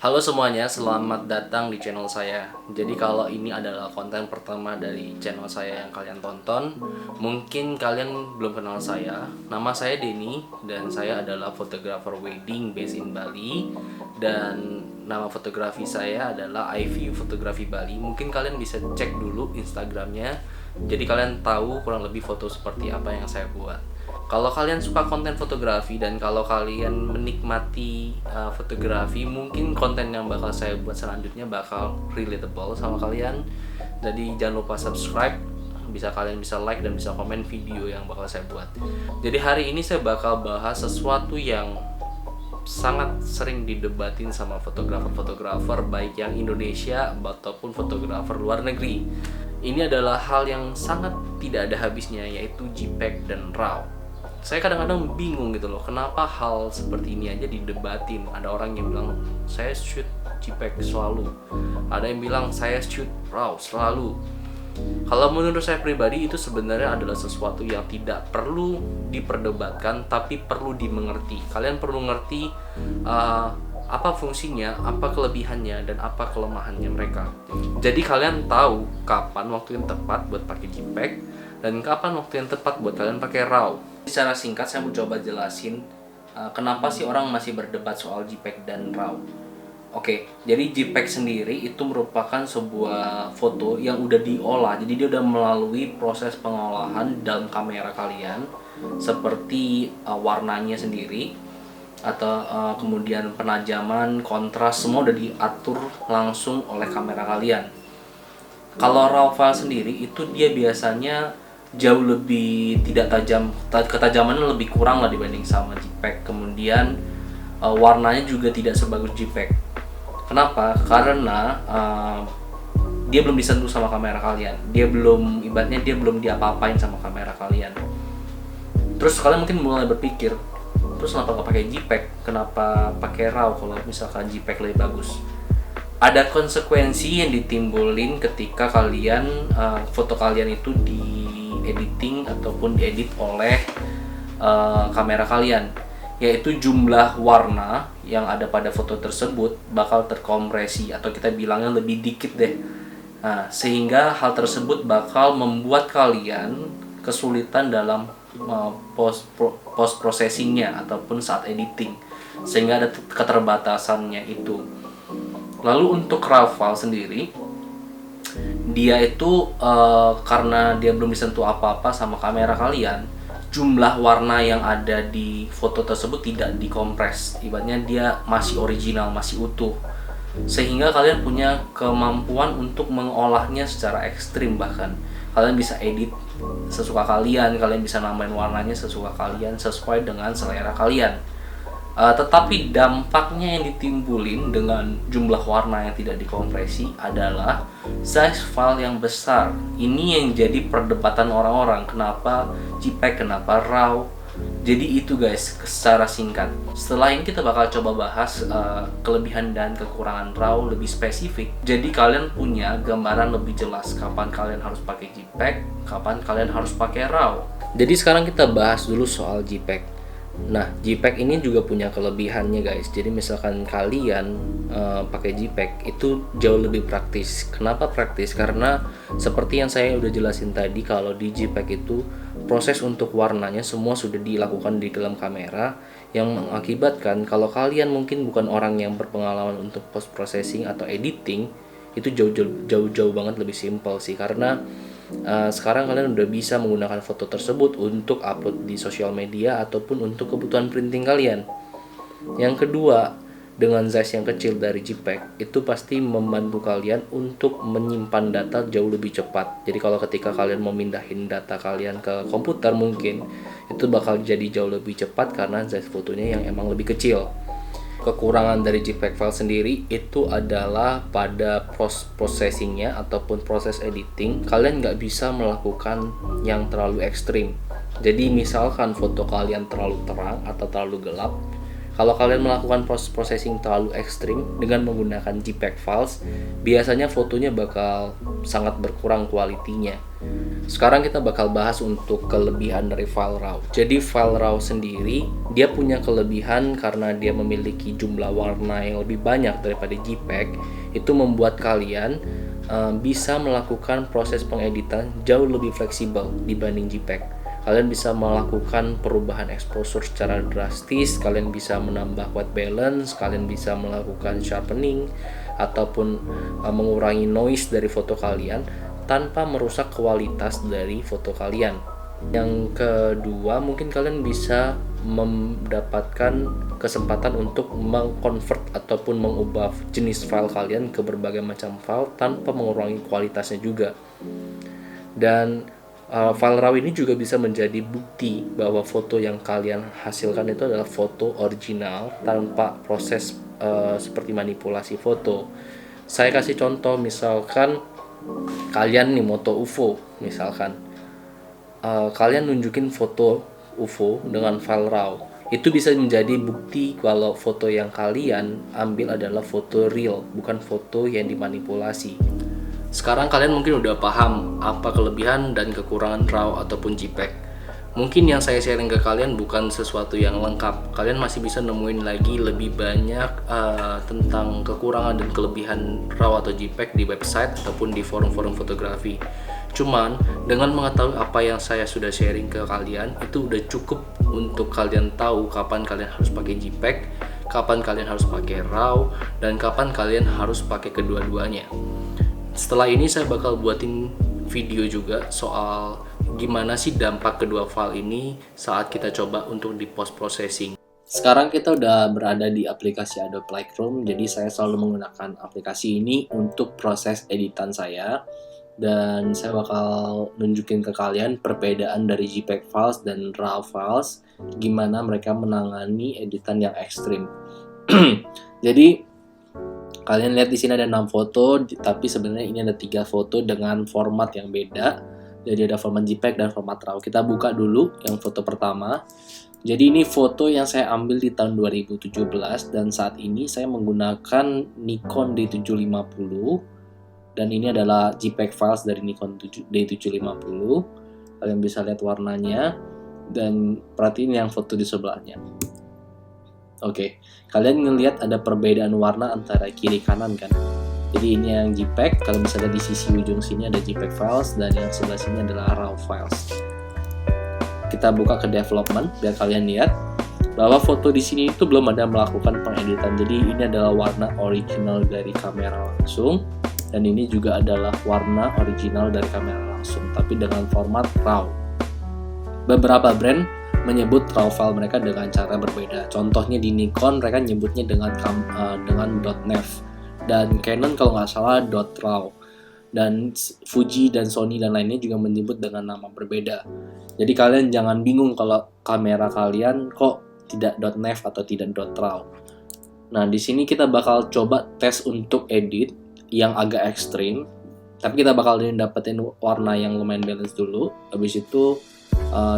Halo semuanya, selamat datang di channel saya. Jadi kalau ini adalah konten pertama dari channel saya yang kalian tonton, mungkin kalian belum kenal saya. Nama saya Denny dan saya adalah fotografer wedding based in Bali. Dan nama fotografi saya adalah IV Fotografi Bali. Mungkin kalian bisa cek dulu Instagramnya. Jadi kalian tahu kurang lebih foto seperti apa yang saya buat. Kalau kalian suka konten fotografi dan kalau kalian menikmati fotografi, mungkin konten yang bakal saya buat selanjutnya bakal relatable sama kalian. Jadi jangan lupa subscribe, kalian bisa like dan bisa komen video yang bakal saya buat. Jadi hari ini saya bakal bahas sesuatu yang sangat sering didebatin sama fotografer-fotografer baik yang Indonesia ataupun fotografer luar negeri. Ini adalah hal yang sangat tidak ada habisnya, yaitu JPEG dan RAW. Saya kadang-kadang bingung gitu loh, kenapa hal seperti ini aja didebatin. Ada orang yang bilang saya shoot JPEG selalu, ada yang bilang saya shoot RAW selalu. Kalau menurut saya pribadi itu sebenarnya adalah sesuatu yang tidak perlu diperdebatkan, tapi perlu dimengerti. Kalian perlu ngerti apa fungsinya, apa kelebihannya, dan apa kelemahannya mereka. Jadi kalian tahu kapan waktu yang tepat buat pakai JPEG dan kapan waktu yang tepat buat kalian pakai RAW. Secara singkat saya mau coba jelasin kenapa sih orang masih berdebat soal JPEG dan RAW. Oke, jadi JPEG sendiri itu merupakan sebuah foto yang udah diolah. Jadi dia udah melalui proses pengolahan dalam kamera kalian, seperti warnanya sendiri atau kemudian penajaman, kontras, semua udah diatur langsung oleh kamera kalian. Kalau RAW file sendiri itu dia biasanya jauh lebih tidak tajam, ketajamannya lebih kurang lah dibanding sama JPEG. Kemudian warnanya juga tidak sebagus JPEG. Kenapa? Karena dia belum disentuh sama kamera kalian. Dia belum diapa-apain sama kamera kalian. Terus kalian mungkin mulai berpikir, terus kenapa nggak pakai JPEG? Kenapa pakai RAW kalau misalkan JPEG lebih bagus? Ada konsekuensi yang ditimbulin ketika kalian foto kalian itu di editing ataupun diedit oleh kamera kalian, yaitu jumlah warna yang ada pada foto tersebut bakal terkompresi atau kita bilangnya lebih dikit deh. Nah, sehingga hal tersebut bakal membuat kalian kesulitan dalam post processingnya ataupun saat editing, sehingga ada keterbatasannya itu. Lalu untuk RAW file sendiri, dia itu karena dia belum disentuh apa-apa sama kamera kalian, jumlah warna yang ada di foto tersebut tidak dikompres. Ibaratnya dia masih original, masih utuh, sehingga kalian punya kemampuan untuk mengolahnya secara ekstrim. Bahkan kalian bisa edit sesuka kalian, kalian bisa nambahin warnanya sesuka kalian sesuai dengan selera kalian. Tetapi dampaknya yang ditimbulin dengan jumlah warna yang tidak dikompresi adalah size file yang besar. Ini yang jadi perdebatan orang-orang, kenapa JPEG, kenapa RAW. Jadi itu guys, secara singkat. Setelah ini kita bakal coba bahas kelebihan dan kekurangan RAW lebih spesifik. Jadi kalian punya gambaran lebih jelas kapan kalian harus pakai JPEG, kapan kalian harus pakai RAW. Jadi sekarang kita bahas dulu soal JPEG. Nah, JPEG ini juga punya kelebihannya guys. Jadi misalkan kalian pakai JPEG itu jauh lebih praktis. Kenapa praktis? Karena seperti yang saya udah jelasin tadi, kalau di JPEG itu proses untuk warnanya semua sudah dilakukan di dalam kamera, yang mengakibatkan kalau kalian mungkin bukan orang yang berpengalaman untuk post processing atau editing, itu jauh banget lebih simpel sih. Karena sekarang kalian udah bisa menggunakan foto tersebut untuk upload di sosial media ataupun untuk kebutuhan printing kalian. Yang kedua, dengan size yang kecil dari JPEG itu pasti membantu kalian untuk menyimpan data jauh lebih cepat. Jadi kalau ketika kalian mau mindahin data kalian ke komputer, mungkin itu bakal jadi jauh lebih cepat karena size fotonya yang emang lebih kecil. Kekurangan dari JPEG file sendiri itu adalah pada processingnya ataupun proses editing, kalian nggak bisa melakukan yang terlalu ekstrim. Jadi misalkan foto kalian terlalu terang atau terlalu gelap, Kalau kalian melakukan proses processing terlalu ekstrim dengan menggunakan JPEG files, biasanya fotonya bakal sangat berkurang kualitinya. Sekarang kita bakal bahas untuk kelebihan dari file RAW. Jadi file RAW sendiri, dia punya kelebihan karena dia memiliki jumlah warna yang lebih banyak daripada JPEG. Itu membuat kalian bisa melakukan proses pengeditan jauh lebih fleksibel dibanding JPEG. Kalian bisa melakukan perubahan exposure secara drastis, kalian bisa menambah white balance, kalian bisa melakukan sharpening ataupun mengurangi noise dari foto kalian tanpa merusak kualitas dari foto kalian. Yang kedua, mungkin kalian bisa mendapatkan kesempatan untuk mengconvert ataupun mengubah jenis file kalian ke berbagai macam file tanpa mengurangi kualitasnya juga. Dan file RAW ini juga bisa menjadi bukti bahwa foto yang kalian hasilkan itu adalah foto original tanpa proses seperti manipulasi foto. Saya kasih contoh, misalkan kalian nih moto UFO, misalkan kalian nunjukin foto UFO dengan file RAW, itu bisa menjadi bukti kalau foto yang kalian ambil adalah foto real, bukan foto yang dimanipulasi. Sekarang kalian mungkin udah paham apa kelebihan dan kekurangan RAW ataupun JPEG. Mungkin yang saya sharing ke kalian bukan sesuatu yang lengkap. Kalian masih bisa nemuin lagi lebih banyak tentang kekurangan dan kelebihan RAW atau JPEG di website ataupun di forum-forum fotografi. Cuman dengan mengetahui apa yang saya sudah sharing ke kalian, itu udah cukup untuk kalian tahu kapan kalian harus pakai JPEG, kapan kalian harus pakai RAW, dan kapan kalian harus pakai kedua-duanya. Setelah ini saya bakal buatin video juga soal gimana sih dampak kedua file ini saat kita coba untuk di post processing. Sekarang kita udah berada di aplikasi Adobe Lightroom, jadi saya selalu menggunakan aplikasi ini untuk proses editan saya. Dan saya bakal nunjukin ke kalian perbedaan dari JPEG files dan RAW files, gimana mereka menangani editan yang ekstrim. Jadi kalian lihat di sini ada 6 foto, tapi sebenarnya ini ada 3 foto dengan format yang beda. Jadi ada format JPEG dan format RAW. Kita buka dulu yang foto pertama. Jadi ini foto yang saya ambil di tahun 2017 dan saat ini saya menggunakan Nikon D750 dan ini adalah JPEG files dari Nikon D750. Kalian bisa lihat warnanya dan perhatiin yang foto di sebelahnya. Oke, kalian ngelihat ada perbedaan warna antara kiri kanan kan? Jadi ini yang JPEG, kalian bisa lihat di sisi ujung sini ada JPEG files dan yang sebelah sini adalah RAW files. Kita buka ke development biar kalian lihat bahwa foto di sini itu belum ada melakukan pengeditan. Jadi ini adalah warna original dari kamera langsung dan ini juga adalah warna original dari kamera langsung, tapi dengan format RAW. Beberapa brand menyebut RAW file mereka dengan cara berbeda. Contohnya di Nikon mereka nyebutnya dengan .nef dan Canon kalau nggak salah .raw dan Fuji dan Sony dan lainnya juga menyebut dengan nama berbeda. Jadi kalian jangan bingung kalau kamera kalian kok tidak .nef atau tidak .raw. Nah di sini kita bakal coba tes untuk edit yang agak ekstrim, tapi kita bakal dapetin warna yang lumayan balance dulu. Habis itu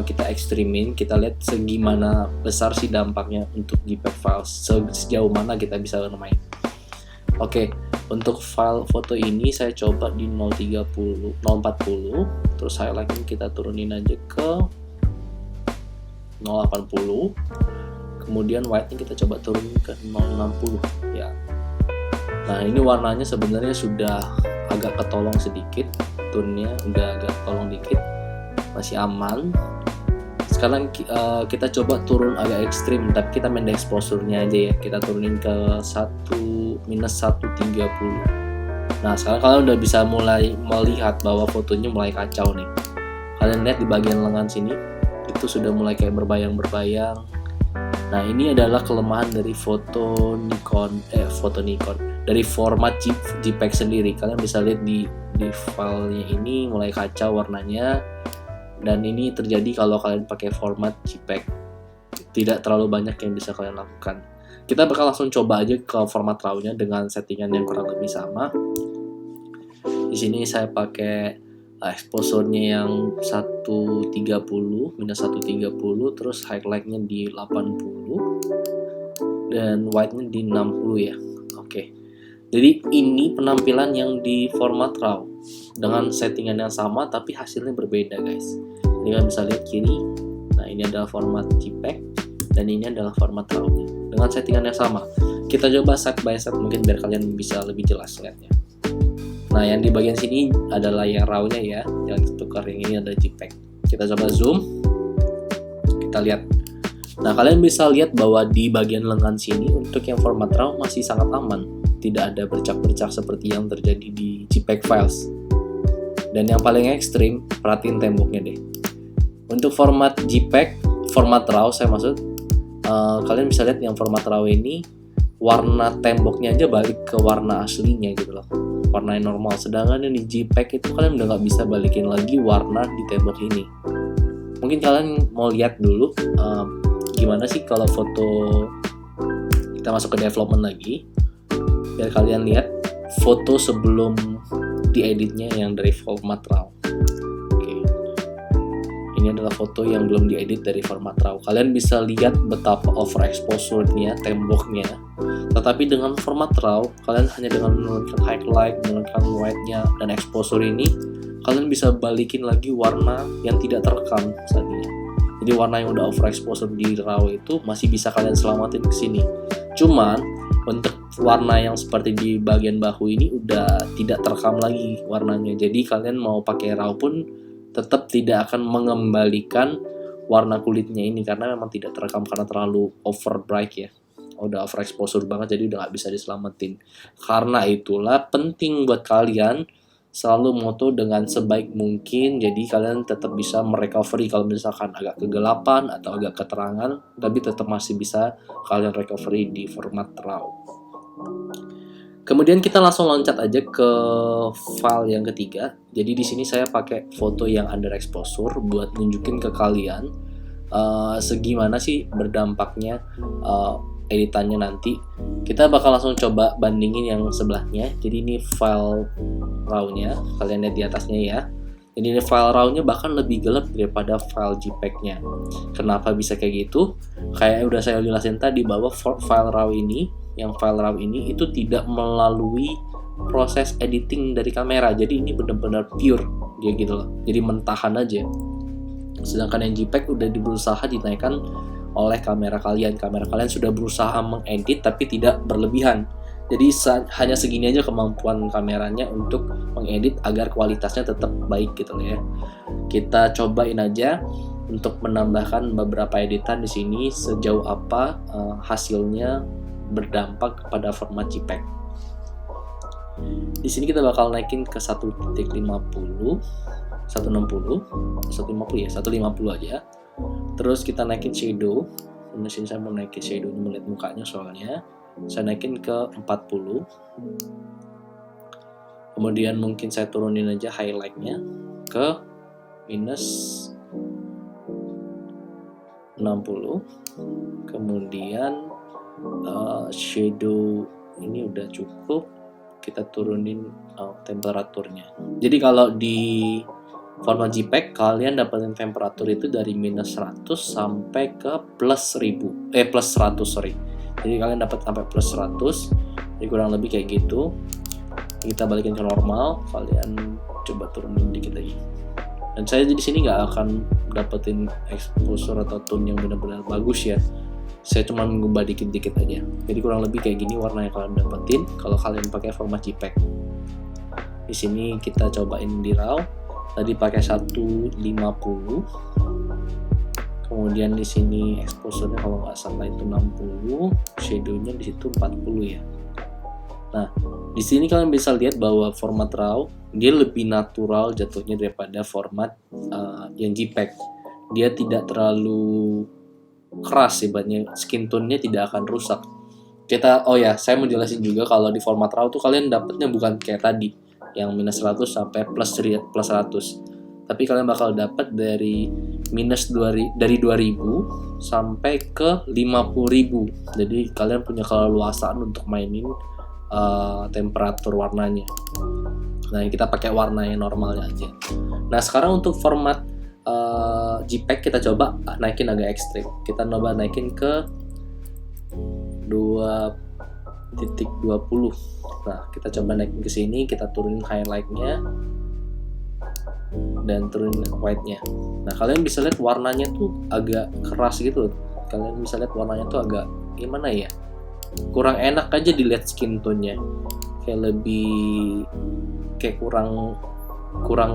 kita ekstrimin, kita lihat segimana besar sih dampaknya untuk JPEG files, sejauh mana kita bisa bermain. Oke, untuk file foto ini saya coba di 040, terus highlightnya kita turunin aja ke 080, kemudian white-nya kita coba turunin ke 060 ya. Nah ini warnanya sebenarnya sudah agak ketolong sedikit, tone-nya udah agak ketolong dikit, masih aman. Sekarang kita coba turun agak ekstrim, tapi kita main exposure-nya aja ya, kita turunin ke -130. Nah sekarang kalian udah bisa mulai melihat bahwa fotonya mulai kacau nih. Kalian lihat di bagian lengan sini itu sudah mulai kayak berbayang-berbayang. Nah ini adalah kelemahan dari foto Nikon dari format JPEG sendiri. Kalian bisa lihat di filenya ini mulai kacau warnanya. Dan ini terjadi kalau kalian pakai format JPEG. Tidak terlalu banyak yang bisa kalian lakukan. Kita bakal langsung coba aja ke format RAW-nya dengan settingan yang kurang lebih sama. Di sini saya pakai exposure-nya yang 130, terus highlight-nya di 80. dan white-nya di 60 ya. Oke. Jadi ini penampilan yang di format RAW dengan settingan yang sama tapi hasilnya berbeda guys. Ini kalian bisa lihat kiri. Nah ini adalah format JPEG dan ini adalah format RAW-nya dengan settingan yang sama. Kita coba side by side mungkin biar kalian bisa lebih jelas lihatnya. Nah yang di bagian sini adalah yang RAW-nya ya, yang tukar yang ini adalah JPEG. Kita coba zoom, kita lihat. Nah kalian bisa lihat bahwa di bagian lengan sini untuk yang format RAW masih sangat aman, tidak ada bercak-bercak seperti yang terjadi di JPEG files. Dan yang paling ekstrim, perhatiin temboknya deh. Untuk format JPEG, format RAW saya maksud, kalian bisa lihat yang format RAW ini warna temboknya aja balik ke warna aslinya gitu loh, warna yang normal. Sedangkan yang di JPEG itu kalian udah nggak bisa balikin lagi warna di tembok ini. Mungkin kalian mau lihat dulu gimana sih kalau foto, kita masuk ke development lagi biar kalian lihat foto sebelum dieditnya yang dari format RAW. Oke. Ini adalah foto yang belum diedit dari format RAW. Kalian bisa lihat betapa overexposure-nya temboknya. Tetapi dengan format RAW, kalian hanya dengan menurunkan highlight, menurunkan white-nya dan exposure ini, kalian bisa balikin lagi warna yang tidak terekam misalnya. Jadi warna yang udah overexposure di RAW itu masih bisa kalian selamatin ke sini. Cuman untuk warna yang seperti di bagian bahu ini udah tidak terekam lagi warnanya. Jadi kalian mau pakai RAW pun tetap tidak akan mengembalikan warna kulitnya ini karena memang tidak terekam karena terlalu over bright ya. Udah overexposure banget jadi udah nggak bisa diselamatin. Karena itulah penting buat kalian selalu moto dengan sebaik mungkin, jadi kalian tetap bisa merecovery kalau misalkan agak kegelapan atau agak keterangan, tapi tetap masih bisa kalian recovery di format RAW. Kemudian kita langsung loncat aja ke file yang ketiga. Jadi di sini saya pakai foto yang underexposure buat nunjukin ke kalian segimana sih berdampaknya editannya nanti. Kita bakal langsung coba bandingin yang sebelahnya. Jadi ini file RAW-nya, kalian lihat di atasnya ya. Jadi ini file RAW-nya bahkan lebih gelap daripada file JPEG-nya. Kenapa bisa kayak gitu? Kayak udah saya jelasin tadi bahwa file RAW ini, yang file RAW ini itu tidak melalui proses editing dari kamera. Jadi ini benar-benar pure dia gitu loh. Jadi mentahan aja. Sedangkan yang JPEG udah berusaha dinaikkan oleh kamera kalian. Kamera kalian sudah berusaha mengedit tapi tidak berlebihan. Jadi hanya segini aja kemampuan kameranya untuk mengedit agar kualitasnya tetap baik gitu ya. Kita cobain aja untuk menambahkan beberapa editan di sini sejauh apa hasilnya berdampak kepada format JPEG. Di sini kita bakal naikin ke 1.50, 160 ya, 150 aja. Terus kita naikin shadow. Di sini saya mau naikin shadow ini melihat mukanya soalnya. Saya naikin ke 40. Kemudian mungkin saya turunin aja highlight-nya ke minus 60. Kemudian shadow ini udah cukup. Kita turunin temperaturnya. Jadi kalau di format JPEG kalian dapetin temperatur itu dari minus 100 sampai ke plus 100 sorry. Jadi kalian dapat sampai plus 100. Jadi kurang lebih kayak gitu. Kita balikin ke normal, kalian coba turunin dikit lagi. Dan saya di sini nggak akan dapetin exposure atau tone yang benar-benar bagus ya. Saya cuma mengubah dikit-dikit aja. Jadi kurang lebih kayak gini warna yang kalian dapetin kalau kalian pakai format JPEG. Di sini kita cobain di RAW. Tadi pakai 150. Kemudian di sini exposure-nya kalau nggak salah itu 60, shadow-nya di situ 40 ya. Nah, di sini kalian bisa lihat bahwa format RAW dia lebih natural jatuhnya daripada format yang JPEG. Dia tidak terlalu keras ibaratnya, skin tone-nya tidak akan rusak. Saya mau jelasin juga kalau di format RAW tuh kalian dapatnya bukan kayak tadi yang minus 100 sampai plus 100. Tapi kalian bakal dapat dari dari 2000 sampai ke 50.000. Jadi kalian punya keleluasaan untuk mainin temperatur warnanya. Nah, kita pakai warna yang normalnya aja. Nah, sekarang untuk format JPEG kita coba naikin agak ekstrim. Kita coba naikin ke 2.20. Nah, kita coba naikin ke sini, kita turunin highlight-nya dan turunin white-nya. Nah, kalian bisa lihat warnanya tuh agak keras gitu. Kalian bisa lihat warnanya tuh agak gimana ya? Kurang enak aja dilihat skin tone-nya. Kayak lebih kayak kurang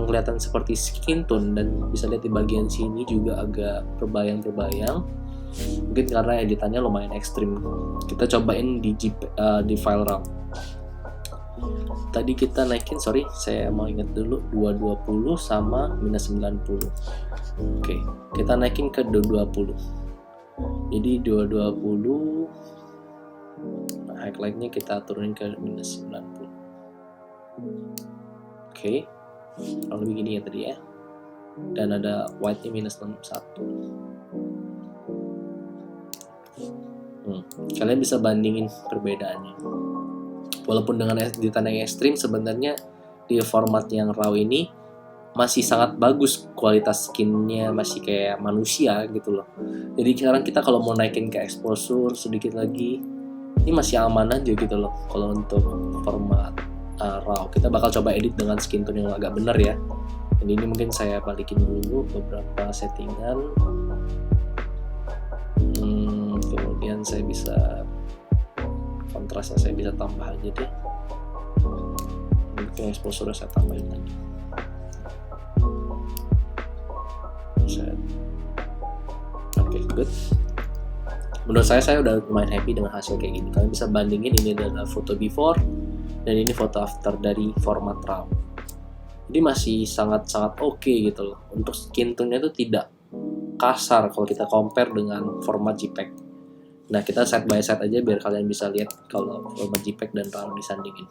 kelihatan seperti skin tone, dan bisa lihat di bagian sini juga agak berbayang-berbayang. Mungkin karena editannya lumayan ekstrim. Kita cobain di file RAW. Tadi kita naikin, saya mau ingat dulu, 220 sama minus 90. Oke, kita naikin ke 220. Jadi 220, highlight-nya kita turunin ke minus 90. Oke, kalau lebih gini ya tadi ya. Dan ada white-nya minus 61. Kalian bisa bandingin perbedaannya. Walaupun dengan editan yang ekstrim, sebenarnya di format yang RAW ini masih sangat bagus, kualitas skinnya masih kayak manusia gitu loh. Jadi sekarang kita kalau mau naikin ke exposure sedikit lagi, ini masih aman aja gitu loh. Kalau untuk format RAW, kita bakal coba edit dengan skin tone yang agak bener ya. Jadi ini mungkin saya balikin dulu beberapa settingan. Kemudian saya bisa kontrasnya saya bisa tambah aja deh. Mungkin exposure saya tambahin lagi. Oke, good. Menurut saya udah lumayan happy dengan hasil kayak gini. Kalian bisa bandingin, ini adalah foto before dan ini foto after dari format RAW. Jadi masih sangat-sangat oke gitu loh. Untuk skin tone-nya itu tidak kasar kalau kita compare dengan format JPEG. Nah, kita side by side aja biar kalian bisa lihat kalau format JPEG dan RAW disandingin.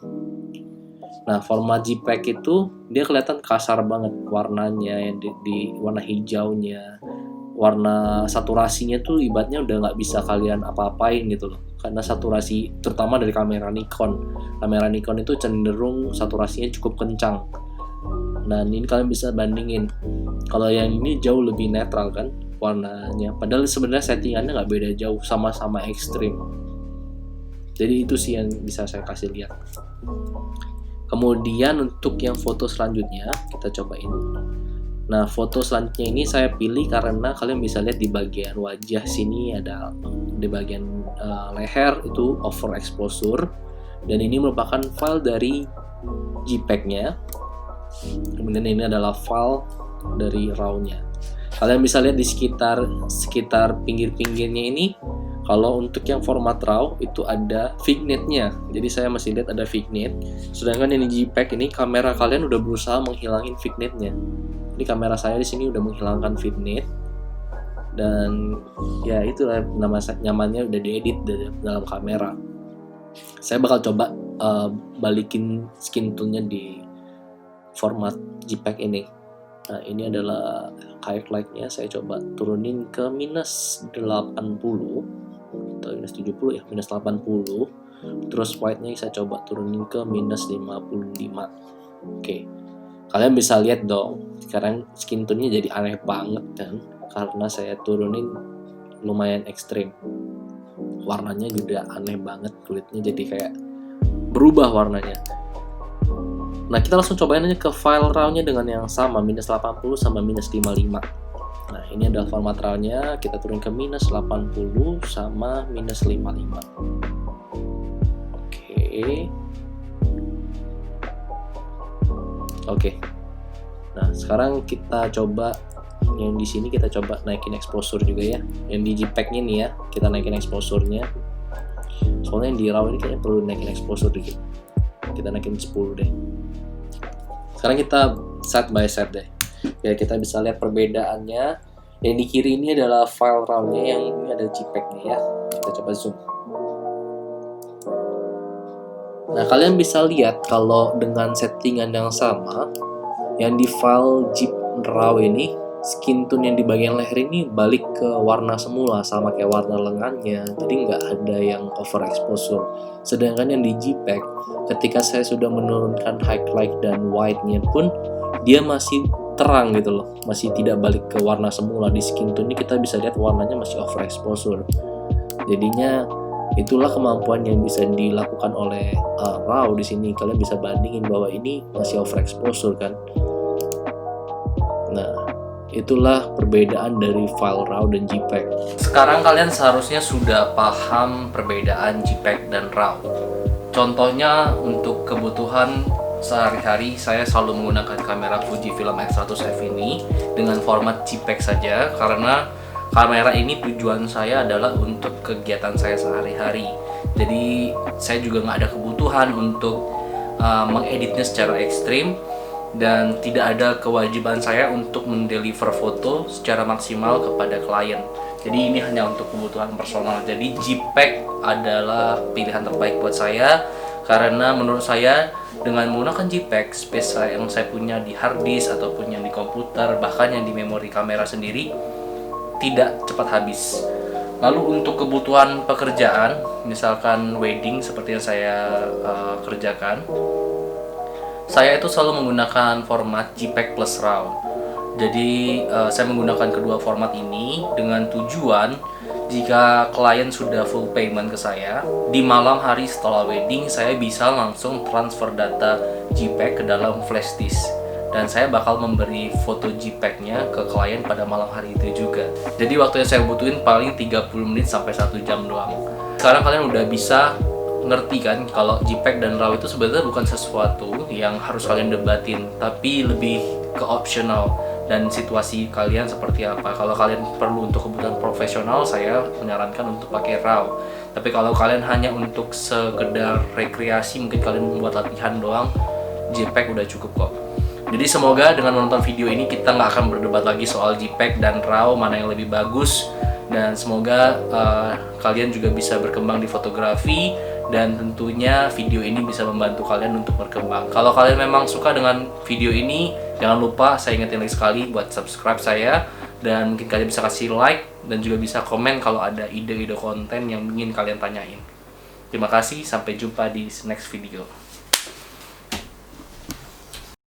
Nah, format JPEG itu dia kelihatan kasar banget warnanya, yang di warna hijaunya, warna saturasinya tuh ibaratnya udah nggak bisa kalian apa-apain gitu loh. Karena saturasi, terutama dari kamera Nikon. Kamera Nikon itu cenderung saturasinya cukup kencang. Nah, ini kalian bisa bandingin. Kalau yang ini jauh lebih netral kan warnanya. Padahal sebenarnya settingannya nggak beda jauh, sama-sama ekstrim. Jadi itu sih yang bisa saya kasih lihat. Kemudian untuk yang foto selanjutnya kita cobain. Nah, foto selanjutnya ini saya pilih karena kalian bisa lihat di bagian wajah sini ada di bagian leher itu overexposure, dan ini merupakan file dari JPEG-nya. Kemudian ini adalah file dari RAW-nya. Kalian bisa lihat di sekitar pinggir-pinggirnya ini. Kalau untuk yang format RAW itu ada vignette-nya. Jadi saya masih lihat ada vignette. Sedangkan ini JPEG ini kamera kalian udah berusaha menghilangin vignette-nya. Ini kamera saya di sini udah menghilangkan vignette. Dan ya itulah nama nyamannya udah diedit dalam kamera. Saya bakal coba balikin skin tone-nya di format JPEG ini. Nah, ini adalah highlight-nya, saya coba turunin ke minus 80 atau minus 70 ya, minus 80. Terus white-nya saya coba turunin ke minus 55. Oke. Kalian bisa lihat dong, sekarang skin tone-nya jadi aneh banget kan, karena saya turunin lumayan ekstrim. Warnanya juga aneh banget, kulitnya jadi kayak berubah warnanya. Nah, kita langsung cobain aja ke file RAW-nya dengan yang sama, minus 80 sama minus 55. Nah, ini adalah format RAW-nya, kita turun ke minus 80 sama minus 55. Oke. Nah, sekarang kita coba yang di sini, kita coba naikin exposure juga ya. Yang di JPEG-nya nih ya, kita naikin exposure-nya. Soalnya yang di RAW ini kayaknya perlu naikin exposure dikit. Kita naikin 10 deh. Sekarang kita side by side deh, biar kita bisa lihat perbedaannya. Yang di kiri ini adalah file RAW-nya, yang ini ada JPEG-nya ya. Kita coba zoom. Nah, kalian bisa lihat kalau dengan settingan yang sama, yang di file zip RAW ini, skin tone yang di bagian leher ini balik ke warna semula, sama kayak warna lengannya. Jadi nggak ada yang overexposure. Sedangkan yang di JPEG, ketika saya sudah menurunkan highlight dan white-nya pun, dia masih terang gitu loh, masih tidak balik ke warna semula. Di skin tone ini kita bisa lihat warnanya masih overexposure. Jadinya Itulah kemampuan yang bisa dilakukan oleh RAW di sini. Kalian bisa bandingin bahwa ini masih overexposure kan. Nah, itulah perbedaan dari file RAW dan JPEG. Sekarang kalian seharusnya sudah paham perbedaan JPEG dan RAW. Contohnya untuk kebutuhan sehari-hari saya selalu menggunakan kamera Fujifilm X100F ini dengan format JPEG saja, karena kamera ini tujuan saya adalah untuk kegiatan saya sehari-hari. Jadi saya juga nggak ada kebutuhan untuk mengeditnya secara ekstrim, dan tidak ada kewajiban saya untuk mendeliver foto secara maksimal kepada klien. Jadi ini hanya untuk kebutuhan personal. Jadi JPEG adalah pilihan terbaik buat saya, karena menurut saya dengan menggunakan JPEG, space yang saya punya di hard disk ataupun yang di komputer, bahkan yang di memori kamera sendiri, tidak cepat habis. Lalu untuk kebutuhan pekerjaan, misalkan wedding seperti yang saya kerjakan, saya itu selalu menggunakan format JPEG plus RAW. Jadi saya menggunakan kedua format ini dengan tujuan jika klien sudah full payment ke saya, di malam hari setelah wedding saya bisa langsung transfer data JPEG ke dalam flash disk. Dan saya bakal memberi foto JPEG-nya ke klien pada malam hari itu juga. Jadi waktu yang saya butuhin paling 30 menit sampai 1 jam doang. Sekarang kalian udah bisa ngerti kan kalau JPEG dan RAW itu sebenarnya bukan sesuatu yang harus kalian debatin, tapi lebih ke optional dan situasi kalian seperti apa. Kalau kalian perlu untuk kebutuhan profesional, saya menyarankan untuk pakai RAW. Tapi kalau kalian hanya untuk sekedar rekreasi, mungkin kalian membuat latihan doang, JPEG udah cukup kok. Jadi semoga dengan menonton video ini kita nggak akan berdebat lagi soal JPEG dan RAW mana yang lebih bagus, dan semoga kalian juga bisa berkembang di fotografi, dan tentunya video ini bisa membantu kalian untuk berkembang. Kalau kalian memang suka dengan video ini, jangan lupa saya ingetin lagi sekali buat subscribe saya, dan mungkin kalian bisa kasih like dan juga bisa komen kalau ada ide-ide konten yang ingin kalian tanyain. Terima kasih, sampai jumpa di next video.